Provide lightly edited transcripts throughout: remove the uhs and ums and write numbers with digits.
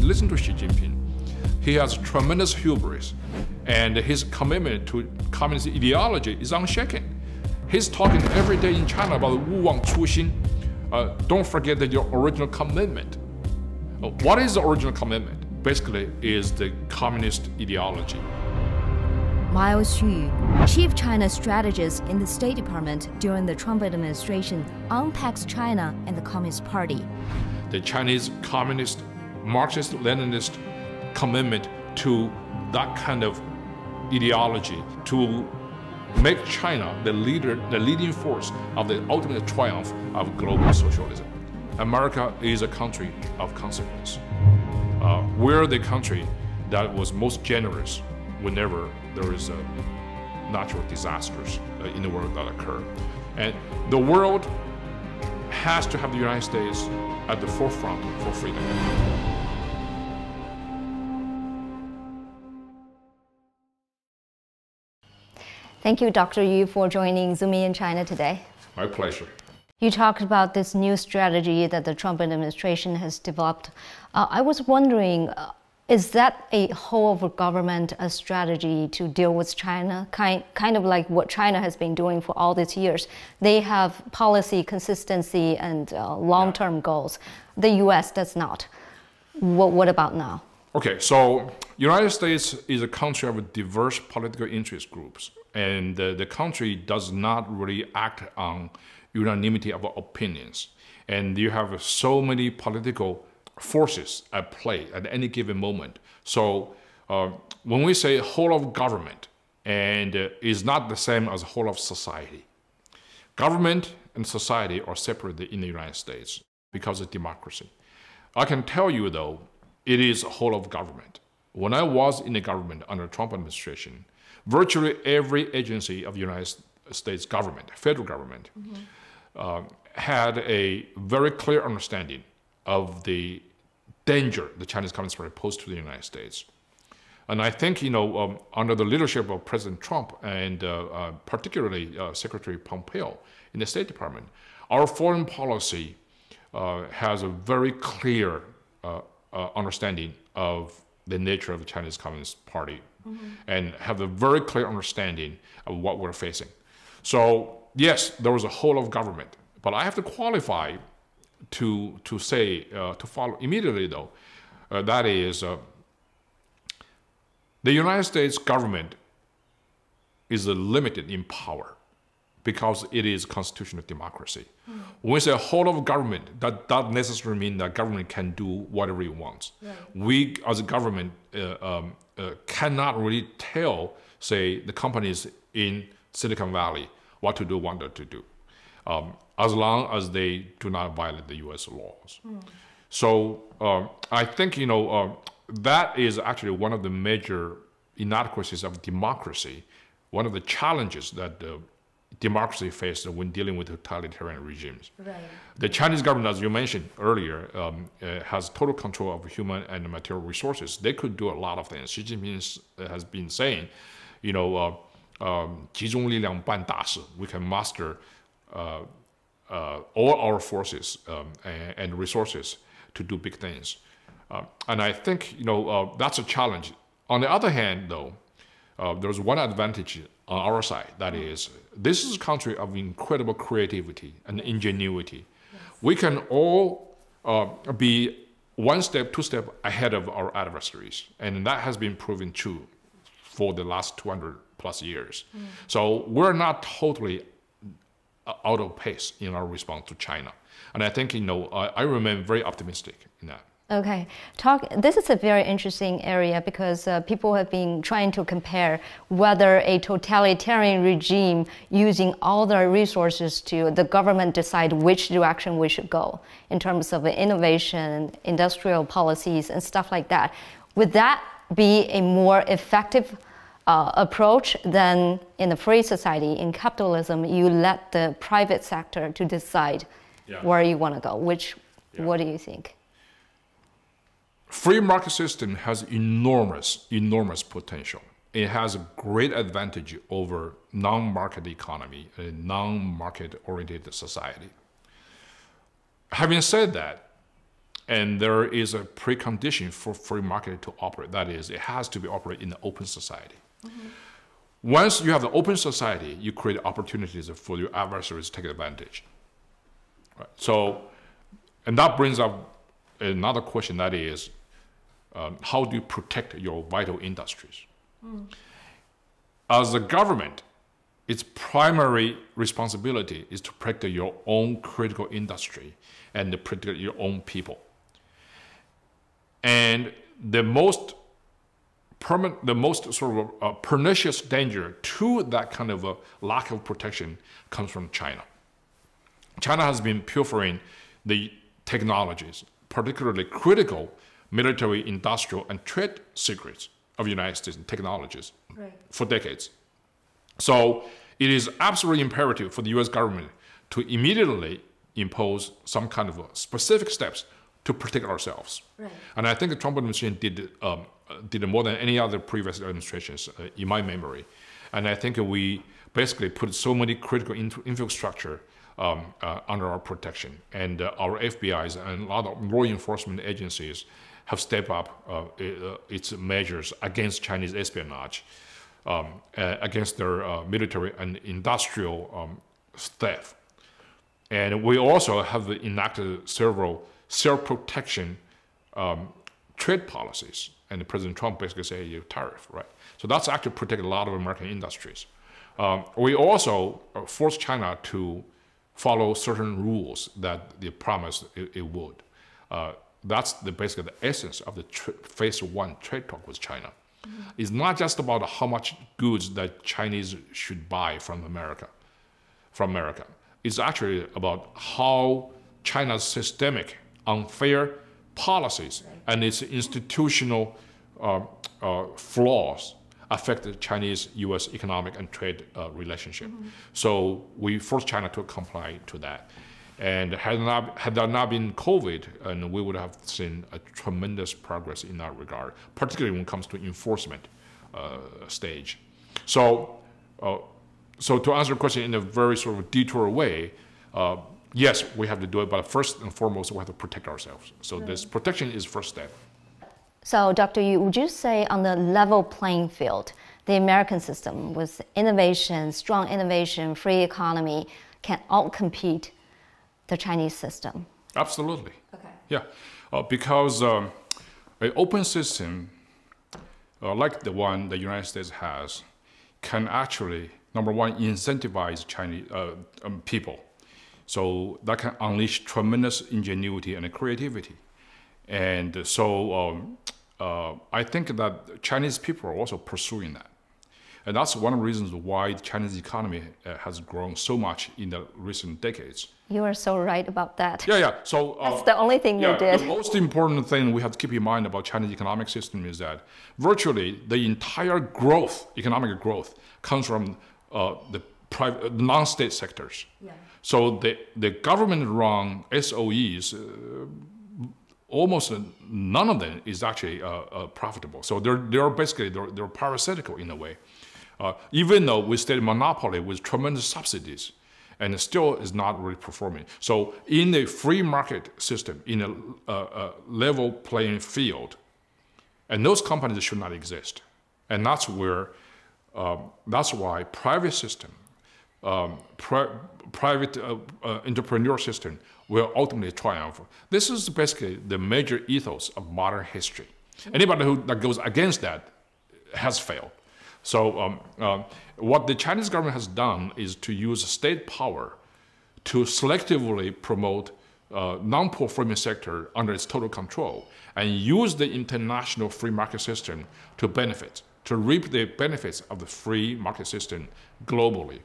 listen to Xi Jinping. He has tremendous hubris, and his commitment to communist ideology is unshaken. He's talking every day in China about Wu Wang Cu Xin. Don't forget that your original commitment. What is the original commitment? Basically, is the communist ideology. Miles Xu, chief China strategist in the State Department during the Trump administration, unpacks China and the Communist Party. The Chinese communist, Marxist, Leninist commitment to that kind of ideology to make China the leading force of the ultimate triumph of global socialism. America is a country of consequence. We're the country that was most generous whenever there is natural disasters in the world that occur. And the world has to have the United States at the forefront for freedom. Thank you, Dr. Yu, for joining Zooming in China today. My pleasure. You talked about this new strategy that the Trump administration has developed. I was wondering, is that a whole of government a strategy to deal with China? Kind of like what China has been doing for all these years. They have policy consistency and long-term goals. The U.S. does not. What about now? Okay, so United States is a country of diverse political interest groups, and the country does not really act on unanimity of opinions. And you have so many political forces at play at any given moment. So when we say whole of government, and is not the same as whole of society. Government and society are separated in the United States because of democracy. I can tell you though, it is whole of government. When I was in the government under the Trump administration, virtually every agency of the United States government, federal government, had a very clear understanding of the danger the Chinese Communist Party posed to the United States. And I think, under the leadership of President Trump and particularly Secretary Pompeo in the State Department, our foreign policy has a very clear understanding of the nature of the Chinese Communist Party and have a very clear understanding of what we're facing. So yes, there was a whole of government, but I have to qualify to say, to follow immediately though, that is, the United States government is limited in power because it is constitutional democracy. When we say whole of government, that doesn't necessarily mean that government can do whatever it wants. Right. We, as a government, cannot really tell, say, the companies in Silicon Valley what to do, what not to do, as long as they do not violate the U.S. laws. So I think, that is actually one of the major inadequacies of democracy, one of the challenges that democracy faces when dealing with totalitarian regimes. Right. The Chinese government, as you mentioned earlier, has total control of human and material resources. They could do a lot of things. Xi Jinping has been saying, 集中力量办大事. We can master all our forces and resources to do big things. And I think, that's a challenge. On the other hand, though, there's one advantage on our side. That is, this is a country of incredible creativity and ingenuity. Yes. We can all be one step, two steps ahead of our adversaries. And that has been proven true for the last 200 plus years. So we're not totally out of pace in our response to China. And I think, I remain very optimistic in that. Okay, this is a very interesting area because people have been trying to compare whether a totalitarian regime using all their resources to the government decide which direction we should go in terms of innovation, industrial policies, and stuff like that. Would that be a more effective approach than in a free society? In capitalism, you let the private sector to decide where you want to go. What do you think? Free market system has enormous potential. It has a great advantage over non-market economy, a non-market oriented society. Having said that, And there is a precondition for free market to operate. That is, it has to be operated in an open society. Once you have the open society, you create opportunities for your adversaries to take advantage. Right? So, and that brings up another question, that is, how do you protect your vital industries? As a government, its primary responsibility is to protect your own critical industry and to protect your own people. And the most sort of pernicious danger to that kind of a lack of protection comes from China. China has been pilfering the technologies, particularly critical military, industrial, and trade secrets of the United States and technologies for decades. So it is absolutely imperative for the US government to immediately impose some kind of specific steps to protect ourselves. And I think the Trump administration did more than any other previous administrations in my memory. And I think we basically put so many critical infrastructure under our protection. And our FBIs and a lot of law enforcement agencies have stepped up its measures against Chinese espionage, against their military and industrial theft. And we also have enacted several self-protection trade policies. And President Trump basically said, you tariff, right? So that's actually protected a lot of American industries. We also forced China to follow certain rules that they promised it would. That's basically the essence of the phase one trade talk with China. It's not just about how much goods that Chinese should buy from America. It's actually about how China's systemic, unfair policies and its institutional flaws affect the Chinese-U.S. economic and trade relationship. So we forced China to comply to that. And had there not been COVID, and we would have seen a tremendous progress in that regard, particularly when it comes to enforcement stage. So to answer your question in a very sort of detour way, yes, we have to do it, but first and foremost, we have to protect ourselves. So this protection is first step. So, Dr. Yu, would you say on the level playing field, the American system with innovation, strong innovation, free economy, can outcompete the Chinese system? Absolutely. Okay. Yeah, because an open system like the one the United States has can actually, number one, incentivize Chinese people. So that can unleash tremendous ingenuity and creativity. And so I think that Chinese people are also pursuing that. And that's one of the reasons why the Chinese economy has grown so much in the recent decades. You are so right about that. Yeah. So that's the only thing you did. The most important thing we have to keep in mind about Chinese economic system is that virtually the entire growth, economic growth, comes from the private, non-state sectors. Yeah. So the government-run SOEs, almost none of them is actually profitable. So they're basically parasitical in a way. Even though we state monopoly with tremendous subsidies, and it still is not really performing. So in a free market system, in a level playing field, and those companies should not exist. And that's why private system, private entrepreneur system will ultimately triumph. This is basically the major ethos of modern history. Anybody that goes against that has failed. So what the Chinese government has done is to use state power to selectively promote non-performing sector under its total control and use the international free market system to reap the benefits of the free market system globally.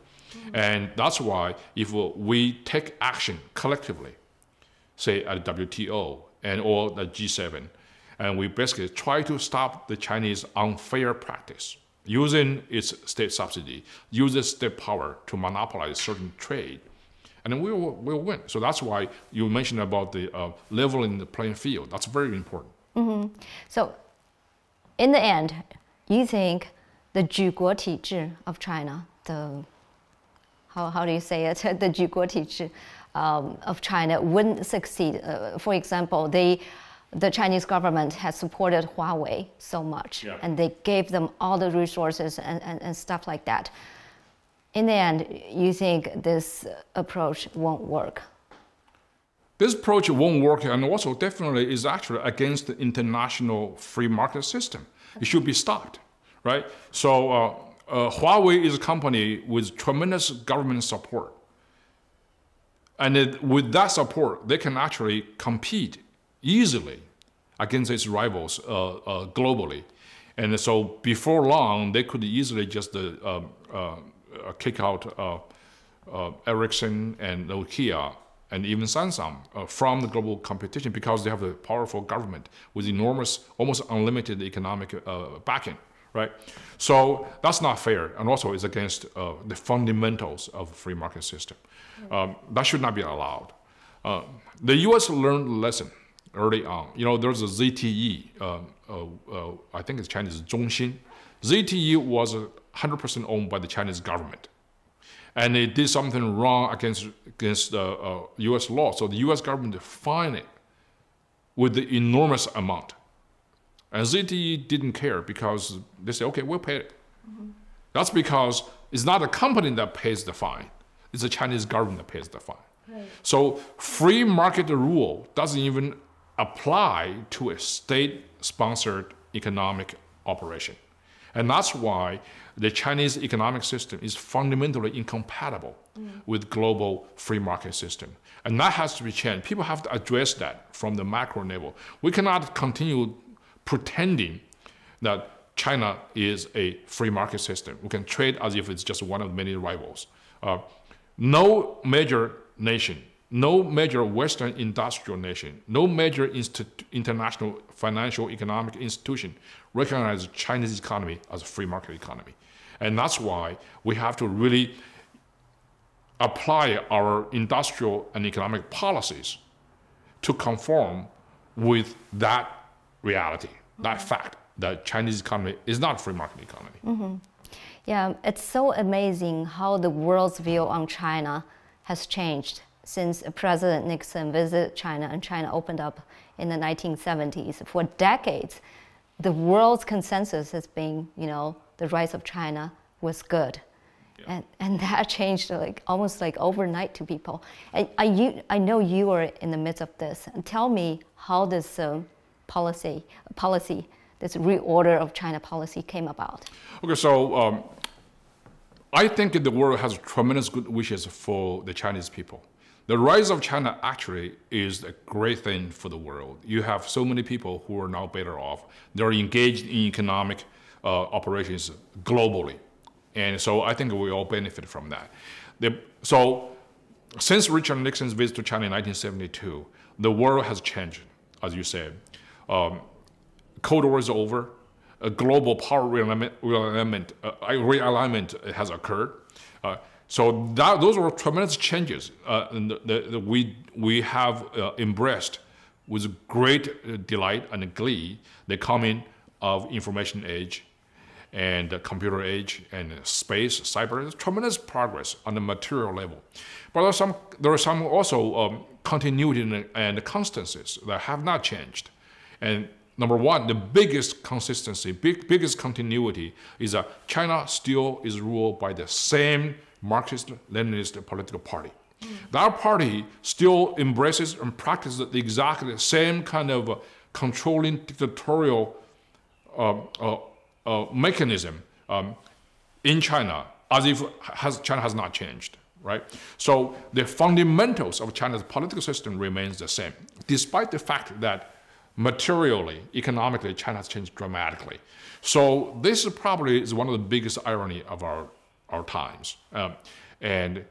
And that's why if we take action collectively, say at the WTO or the G7, and we basically try to stop the Chinese unfair practice, using its state subsidy, uses state power to monopolize certain trade, and then we'll win. So that's why you mentioned about the leveling the playing field. That's very important. So in the end, you think the 举国体制 of China, how do you say it? The 举国体制 of China wouldn't succeed. For example, the Chinese government has supported Huawei so much, and they gave them all the resources and stuff like that. In the end, you think this approach won't work? This approach won't work, and also definitely is actually against the international free market system. It should be stopped, right? So Huawei is a company with tremendous government support. And with that support, they can actually compete easily against its rivals globally. And so before long, they could easily just kick out Ericsson and Nokia and even Samsung from the global competition because they have a powerful government with enormous, almost unlimited economic backing, right? So that's not fair, and also it's against the fundamentals of a free market system. That should not be allowed. The U.S. learned a lesson early on. You know, there's a ZTE, I think it's Chinese Zhongxin. ZTE was 100% owned by the Chinese government. And it did something wrong against U.S. law. So the U.S. government fined it with the enormous amount. And ZTE didn't care because they said, okay, we'll pay it. That's because it's not a company that pays the fine. It's the Chinese government that pays the fine. Right. So free market rule doesn't even apply to a state-sponsored economic operation. And that's why the Chinese economic system is fundamentally incompatible with global free market system. And that has to be changed. People have to address that from the macro level. We cannot continue pretending that China is a free market system. We can trade as if it's just one of many rivals. No major nation, no major Western industrial nation, no major international financial economic institution recognizes Chinese economy as a free market economy. And that's why we have to really apply our industrial and economic policies to conform with that reality, that fact that Chinese economy is not a free market economy. Yeah, it's so amazing how the world's view on China has changed since President Nixon visited China and China opened up in the 1970s. For decades, the world's consensus has been, you know, the rise of China was good. Yeah. And that changed almost overnight to people. And I know you are in the midst of this. And tell me how this policy, this reorder of China policy came about. Okay, so I think the world has tremendous good wishes for the Chinese people. The rise of China actually is a great thing for the world. You have so many people who are now better off. They're engaged in economic operations globally. And so I think we all benefit from that. So since Richard Nixon's visit to China in 1972, the world has changed, as you said. Cold War is over. A global power realignment has occurred. So those were tremendous changes that we have embraced with great delight and glee. The coming of information age and the computer age and space, cyber. There's tremendous progress on the material level. But there are some also continuity and constancies that have not changed. And number one, the biggest consistency, biggest continuity is that China still is ruled by the same Marxist, Leninist political party. That party still embraces and practices exactly the same kind of controlling dictatorial mechanism in China as if China has not changed, right? So the fundamentals of China's political system remains the same, despite the fact that materially, economically, China has changed dramatically. So this probably is one of the biggest irony of our times. And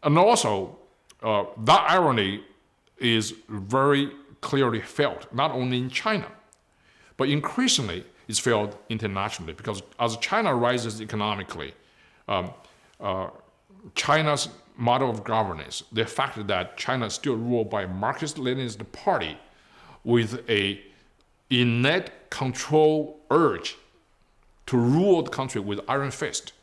also, that irony is very clearly felt, not only in China, but increasingly it's felt internationally, because as China rises economically, China's model of governance, the fact that China is still ruled by a Marxist-Leninist party with a innate control urge to rule the country with iron fist,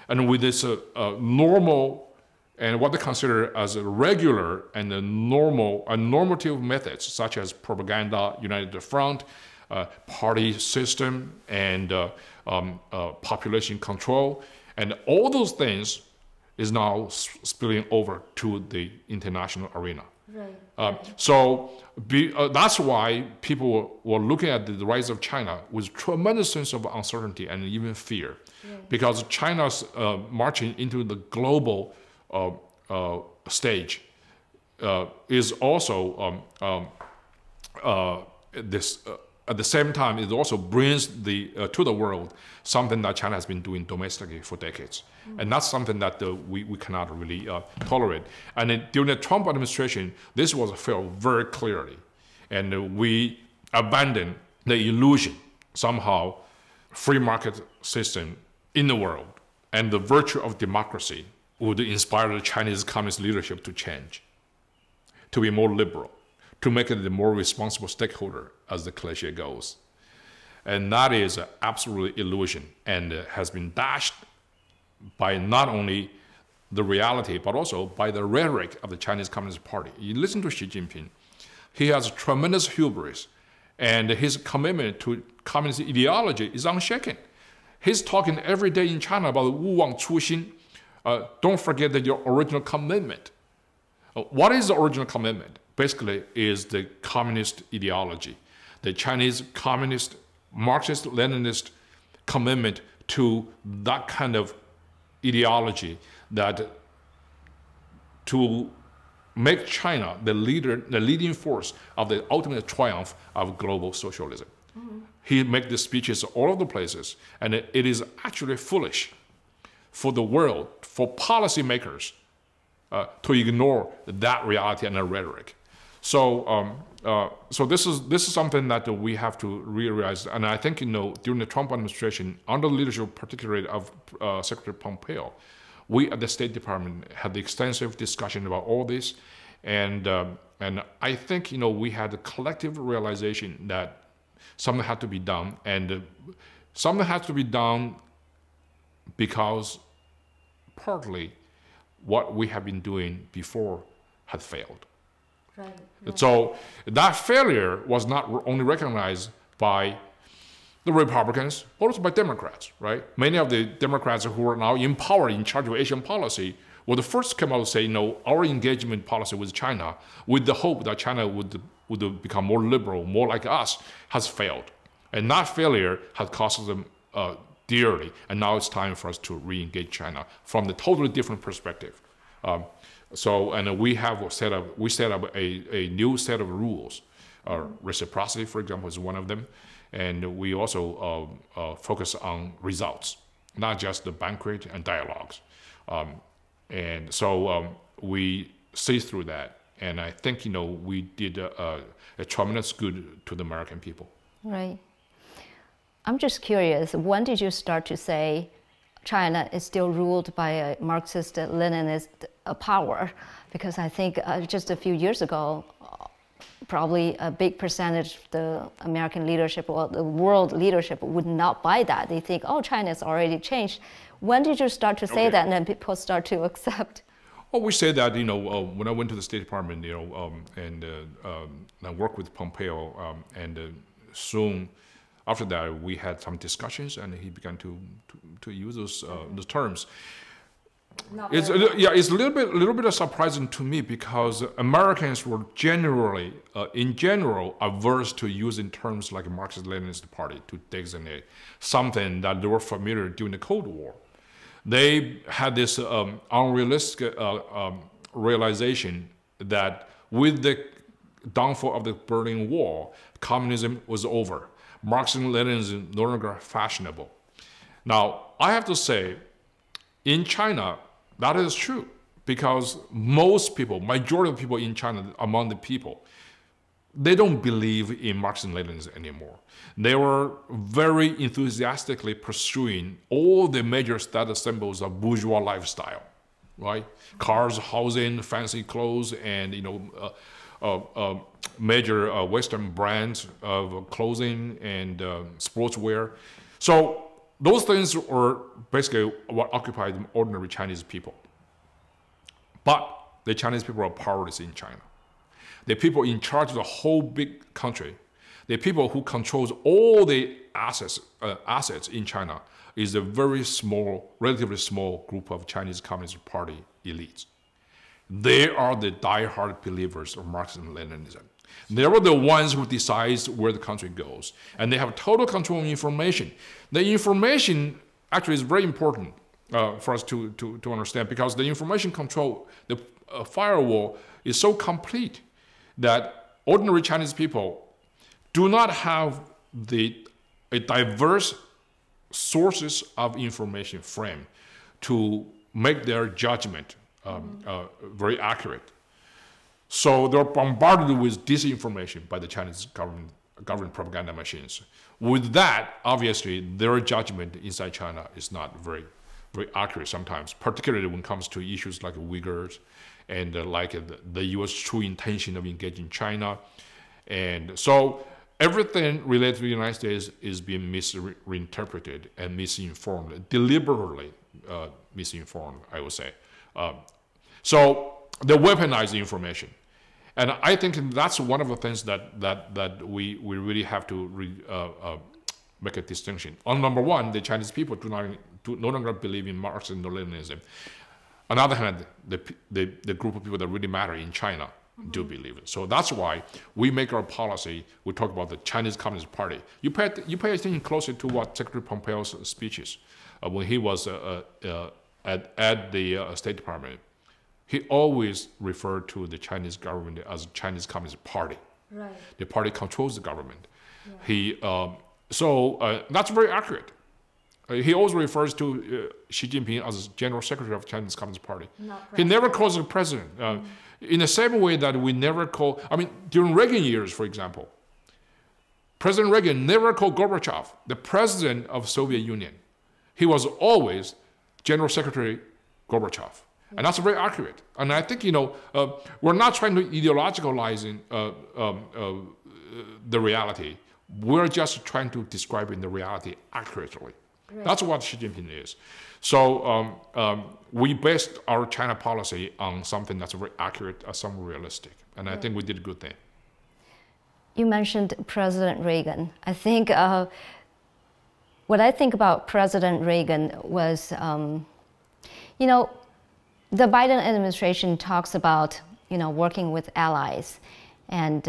and with this normal and what they consider as a regular and a normative methods, such as propaganda, united front, party system, and population control, and all those things is now spilling over to the international arena. Right. That's why people were looking at the rise of China with tremendous sense of uncertainty and even fear, because China's marching into the global stage is also at the same time, it also brings to the world something that China has been doing domestically for decades. And that's something that we cannot really tolerate. And during the Trump administration, this was felt very clearly. And we abandoned the illusion, somehow, free market system in the world and the virtue of democracy would inspire the Chinese communist leadership to change, to be more liberal, to make it a more responsible stakeholder, as the cliche goes. And that is an absolute illusion and has been dashed by not only the reality, but also by the rhetoric of the Chinese Communist Party. You listen to Xi Jinping, he has tremendous hubris, and his commitment to communist ideology is unshaken. He's talking every day in China about Wu Wang Cu Xin. Don't forget that your original commitment. What is the original commitment? Basically, is the communist ideology, the Chinese communist, Marxist, Leninist commitment to that kind of ideology, that to make China the leading force of the ultimate triumph of global socialism. Mm-hmm. He makes these speeches all over the places, and it is actually foolish for the world, for policymakers, to ignore that reality and that rhetoric. So this is something that we have to realize, and I think during the Trump administration, under the leadership particularly of Secretary Pompeo, we at the State Department had the extensive discussion about all this, and I think we had a collective realization that something had to be done, and something had to be done because partly what we have been doing before had failed. Right. So that failure was not only recognized by the Republicans, but also by Democrats, right? Many of the Democrats who are now in power, in charge of Asian policy, were the first to come out and say, our engagement policy with China, with the hope that China would become more liberal, more like us, has failed. And that failure has cost them dearly. And now it's time for us to re-engage China from the totally different perspective. And we set up a new set of rules. Reciprocity, for example, is one of them. And we also focus on results, not just the banquet and dialogues. And so we see through that. And I think, we did a tremendous good to the American people. Right. I'm just curious, when did you start to say China is still ruled by a Marxist, Leninist power? Because I think just a few years ago, probably a big percentage of the American leadership or the world leadership would not buy that. They think, China's already changed. When did you start to say that, and then people start to accept? Well, we say that, when I went to the State Department, and I worked with Pompeo, and soon after that, we had some discussions, and he began to use those terms. It's a little bit surprising to me, because Americans were generally, in general, averse to using terms like Marxist-Leninist Party to designate something that they were familiar during the Cold War. They had this unrealistic realization that with the downfall of the Berlin Wall, communism was over. Marxism-Leninism no longer fashionable. Now, I have to say, in China, that is true, because most people, majority of people in China, among the people, they don't believe in Marxism-Leninism anymore. They were very enthusiastically pursuing all the major status symbols of bourgeois lifestyle, right? Cars, housing, fancy clothes, and major Western brands of clothing and sportswear. So those things were basically what occupied ordinary Chinese people. But the Chinese people are powerless in China. The people in charge of the whole big country, the people who controls all the assets in China, is a very small, relatively small group of Chinese Communist Party elites. They are the die-hard believers of Marxism and Leninism. They are the ones who decide where the country goes, and they have total control of information. The information actually is very important for us to understand, because the information control, the firewall is so complete that ordinary Chinese people do not have a diverse sources of information frame to make their judgment very accurate. So they're bombarded with disinformation by the Chinese government propaganda machines. With that, obviously, their judgment inside China is not very accurate sometimes, particularly when it comes to issues like Uyghurs and like the U.S. true intention of engaging China. And so everything related to the United States is being misinterpreted and misinformed, deliberately misinformed, I would say. So they weaponize the information. And I think that's one of the things that we really have to make a distinction. On number one, the Chinese people no longer believe in Marxism or Leninism. On the other hand, the group of people that really matter in China do believe it. So that's why we make our policy, we talk about the Chinese Communist Party. You pay attention closely to what Secretary Pompeo's speeches when he was at the State Department. He always referred to the Chinese government as Chinese Communist Party. Right. The party controls the government. Yeah. That's very accurate. He always refers to Xi Jinping as General Secretary of the Chinese Communist Party. He never calls him president. In the same way that we never call, during Reagan years, for example, President Reagan never called Gorbachev the president of the Soviet Union. He was always General Secretary Gorbachev. And that's very accurate. And I think, we're not trying to ideologicalize the reality. We're just trying to describe the reality accurately. Right. That's what Xi Jinping is. So we based our China policy on something that's very accurate, somewhat realistic. And I think we did a good thing. You mentioned President Reagan. I think what I think about President Reagan was, the Biden administration talks about, working with allies. And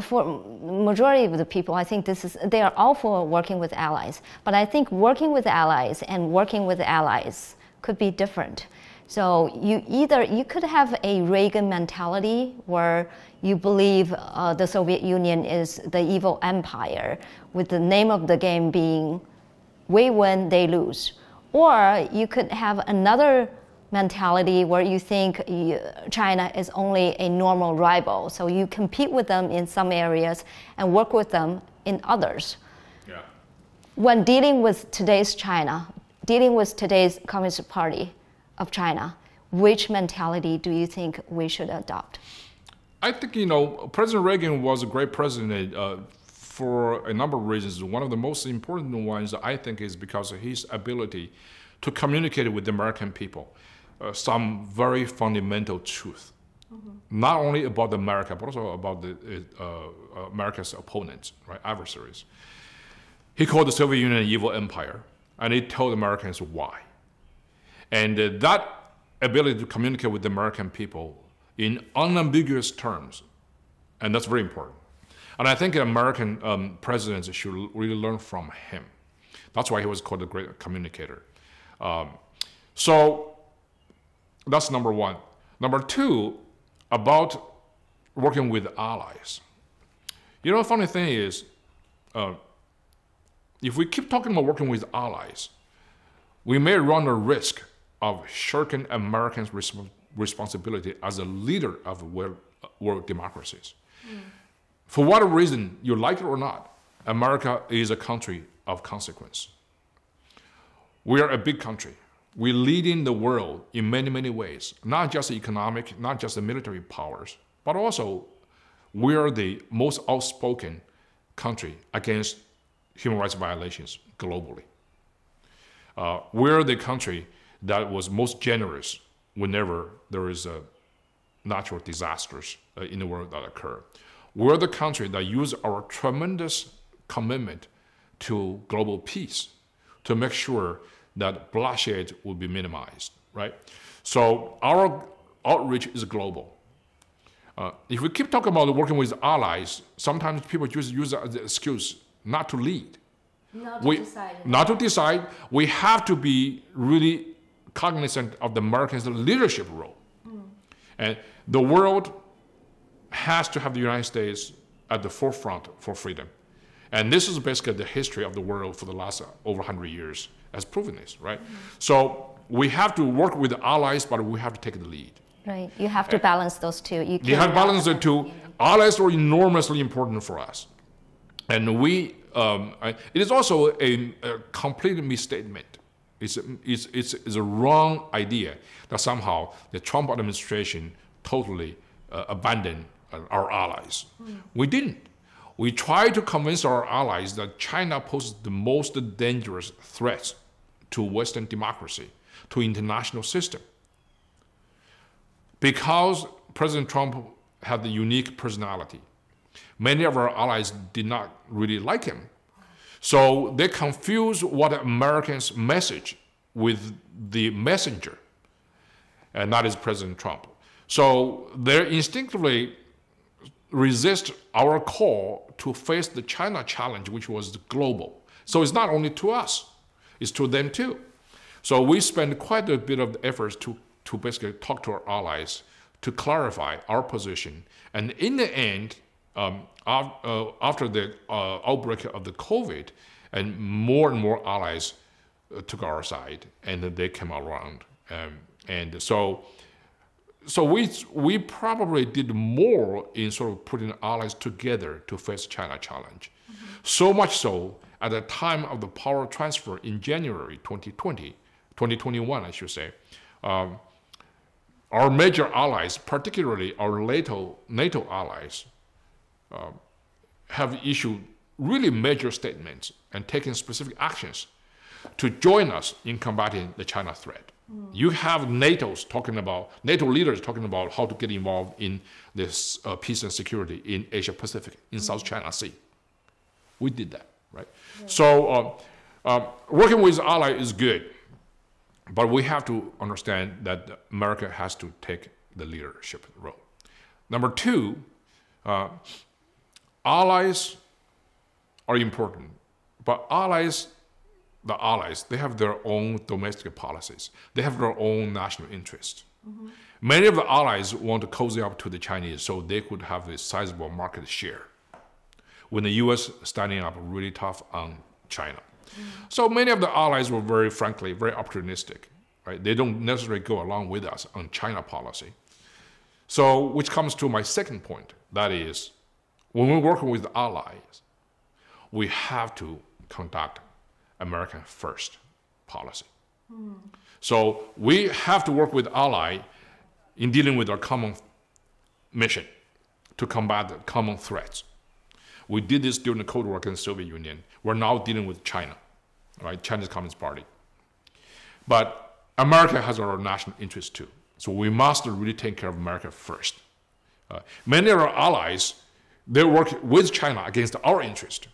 for majority of the people, I think they are all for working with allies. But I think working with allies and working with allies could be different. So you could have a Reagan mentality where you believe the Soviet Union is the evil empire, with the name of the game being we win, they lose. Or you could have another mentality where you think China is only a normal rival. So you compete with them in some areas and work with them in others. Yeah. When dealing with today's China, dealing with today's Communist Party of China, which mentality do you think we should adopt? I think, President Reagan was a great president for a number of reasons. One of the most important ones, I think, is because of his ability to communicate with the American people some very fundamental truth, not only about America, but also about America's opponents, right, adversaries. He called the Soviet Union an evil empire, and he told Americans why. And that ability to communicate with the American people in unambiguous terms, and that's very important. And I think American presidents should really learn from him. That's why he was called the great communicator. So that's number one. Number two, about working with allies. The funny thing is, if we keep talking about working with allies, we may run the risk of shirking Americans' responsibility as a leader of world democracies. For whatever reason, you like it or not, America is a country of consequence. We are a big country. We lead in the world in many, many ways, not just economic, not just the military powers, but also we are the most outspoken country against human rights violations globally. We're the country that was most generous whenever there is natural disasters in the world that occur. We're the country that use our tremendous commitment to global peace to make sure that bloodshed will be minimized, right? So our outreach is global. If we keep talking about working with allies, sometimes people just use it as an excuse not to lead. Not to decide. We have to be really cognizant of the Americans' leadership role. And the world has to have the United States at the forefront for freedom. And this is basically the history of the world for the last over 100 years has proven this, right? So we have to work with the allies, but we have to take the lead. Right, you have to balance those two. You have to balance the two. Allies are enormously important for us. And it is also a complete misstatement. It's a wrong idea that somehow the Trump administration totally abandoned our allies. We didn't. We tried to convince our allies that China poses the most dangerous threats to Western democracy, to international system. Because President Trump had the unique personality, many of our allies did not really like him. So they confused what Americans' message with the messenger, and that is President Trump. So they instinctively resist our call to face the China challenge, which was global. So it's not only to us, it's to them too. So we spend quite a bit of efforts to basically talk to our allies to clarify our position. And in the end, after the outbreak of the COVID, and more allies took our side, and they came around. And so we probably did more in sort of putting allies together to face China challenge. So much so, at the time of the power transfer in January 2021, I should say, our major allies, particularly our NATO allies, have issued really major statements and taken specific actions to join us in combating the China threat. You have NATO leaders talking about how to get involved in this peace and security in Asia Pacific, in South China Sea. We did that, right? So working with allies is good, but we have to understand that America has to take the leadership role. Number two, allies are important, but the allies, they have their own domestic policies. They have their own national interests. Many of the allies want to cozy up to the Chinese so they could have a sizable market share, when the US standing up really tough on China. So many of the allies were very opportunistic, right? They don't necessarily go along with us on China policy. So, which comes to my second point, that is, when we're working with allies, we have to conduct American first policy. So we have to work with ally in dealing with our common mission to combat the common threats. We did this during the Cold War against the Soviet Union. We're now dealing with China, right? Chinese Communist Party. But America has our national interests too. So we must really take care of America first. Many of our allies, they work with China against our interest.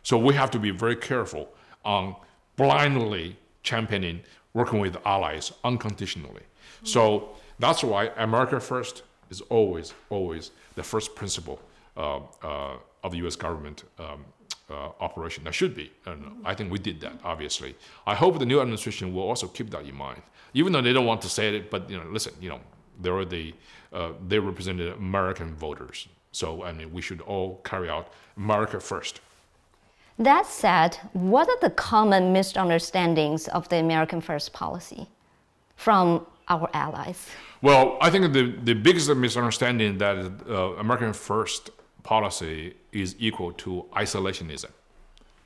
So we have to be very careful on blindly championing, working with allies unconditionally. So that's why America first is always the first principle of the US government operation. That should be. And I think we did that, obviously. I hope the new administration will also keep that in mind. Even though they don't want to say it, but listen, they represented American voters. So I mean, we should all carry out America first. That said, what are the common misunderstandings of the American First policy from our allies? Well, I think the biggest misunderstanding that American First policy is equal to isolationism.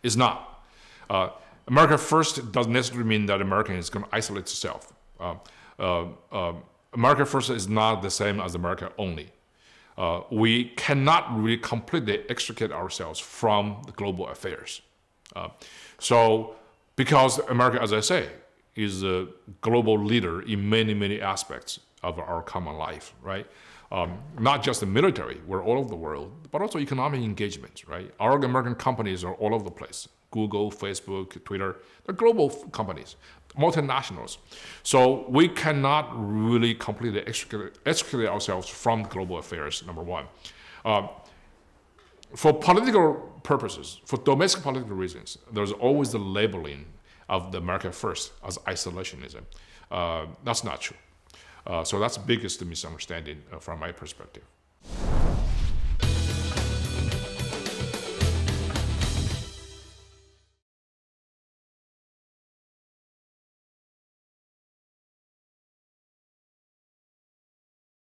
It's not. America First doesn't necessarily mean that America is going to isolate itself. America First is not the same as America only. We cannot really completely extricate ourselves from the global affairs. So, because America, as I say, is a global leader in many, many aspects of our common life, right? Not just the military, we're all over the world, but also economic engagement, right? Our American companies are all over the place. Google, Facebook, Twitter, they're global companies, multinationals. So we cannot really completely extricate ourselves from global affairs, number one. For political purposes, for domestic political reasons, there's always the labeling of the America first as isolationism. That's not true. So that's the biggest misunderstanding from my perspective.